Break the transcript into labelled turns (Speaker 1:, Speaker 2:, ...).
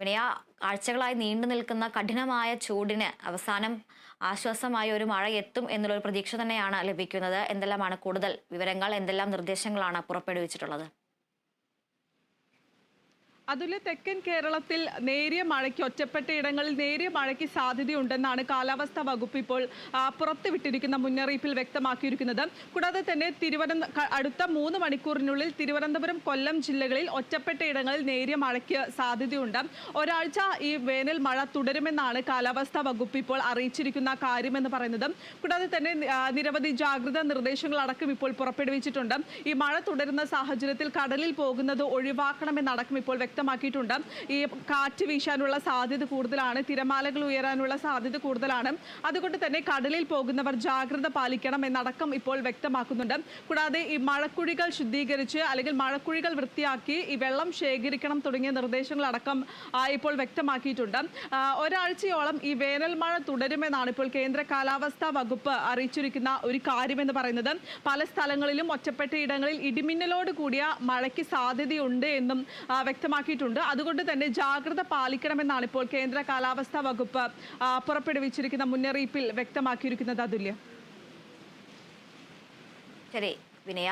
Speaker 1: വിനയ, ആഴ്ചകളായി നീണ്ടു നിൽക്കുന്ന കഠിനമായ ചൂടിന് അവസാനം ആശ്വാസമായ ഒരു മഴ എത്തും എന്നുള്ളൊരു പ്രതീക്ഷ തന്നെയാണ് ലഭിക്കുന്നത്. എന്തെല്ലാമാണ് കൂടുതൽ വിവരങ്ങൾ, എന്തെല്ലാം നിർദ്ദേശങ്ങളാണ് പുറപ്പെടുവിച്ചിട്ടുള്ളത്?
Speaker 2: അതുപോലെ തെക്കൻ കേരളത്തിൽ നേരിയ മഴയ്ക്ക്, ഒറ്റപ്പെട്ട ഇടങ്ങളിൽ നേരിയ മഴയ്ക്ക് സാധ്യതയുണ്ടെന്നാണ് കാലാവസ്ഥാ വകുപ്പ് ഇപ്പോൾ പുറത്തുവിട്ടിരിക്കുന്ന മുന്നറിയിപ്പിൽ വ്യക്തമാക്കിയിരിക്കുന്നത്. കൂടാതെ തന്നെ അടുത്ത 3 മണിക്കൂറിനുള്ളിൽ തിരുവനന്തപുരം, കൊല്ലം ജില്ലകളിൽ ഒറ്റപ്പെട്ട ഇടങ്ങളിൽ നേരിയ മഴയ്ക്ക് സാധ്യതയുണ്ട്. ഒരാഴ്ച ഈ വേനൽ മഴ തുടരുമെന്നാണ് കാലാവസ്ഥാ വകുപ്പ് ഇപ്പോൾ അറിയിച്ചിരിക്കുന്ന കാര്യമെന്ന് പറയുന്നത്. കൂടാതെ തന്നെ നിരവധി ജാഗ്രതാ നിർദ്ദേശങ്ങളടക്കം ഇപ്പോൾ പുറപ്പെടുവിച്ചിട്ടുണ്ട്. ഈ മഴ തുടരുന്ന സാഹചര്യത്തിൽ കടലിൽ പോകുന്നത് ഒഴിവാക്കണമെന്നടക്കം ഇപ്പോൾ വ്യക്തമാക്കിയിട്ടുണ്ട്. ഈ കാറ്റ് വീശാനുള്ള സാധ്യത കൂടുതലാണ്, തിരമാലകൾ ഉയരാനുള്ള സാധ്യത കൂടുതലാണ്. അതുകൊണ്ട് തന്നെ കടലിൽ പോകുന്നവർ ജാഗ്രത പാലിക്കണം എന്നടക്കം ഇപ്പോൾ വ്യക്തമാക്കുന്നുണ്ട്. കൂടാതെ ഈ മഴക്കുഴികൾ ശുദ്ധീകരിച്ച് അല്ലെങ്കിൽ മഴക്കുഴികൾ വൃത്തിയാക്കി ഈ വെള്ളം ശേഖരിക്കണം തുടങ്ങിയ നിർദ്ദേശങ്ങളടക്കം ഇപ്പോൾ വ്യക്തമാക്കിയിട്ടുണ്ട്. ഒരാഴ്ചയോളം ഈ വേനൽ മഴ തുടരുമെന്നാണ് ഇപ്പോൾ കേന്ദ്ര കാലാവസ്ഥാ വകുപ്പ് അറിയിച്ചിരിക്കുന്ന ഒരു കാര്യമെന്ന് പറയുന്നത്. പല സ്ഥലങ്ങളിലും ഒറ്റപ്പെട്ട ഇടങ്ങളിൽ ഇടിമിന്നലോട് കൂടിയ മഴയ്ക്ക് സാധ്യതയുണ്ട് എന്നും വ്യക്തമാക്കിയിട്ടുണ്ട്. അതുകൊണ്ട് തന്നെ ജാഗ്രത പാലിക്കണമെന്നാണ് ഇപ്പോൾ കേന്ദ്ര കാലാവസ്ഥാ വകുപ്പ് പുറപ്പെടുവിച്ചിരിക്കുന്ന മുന്നറിയിപ്പിൽ വ്യക്തമാക്കിയിരിക്കുന്നത്. അതുല്യ.
Speaker 1: ശരി വിനയ.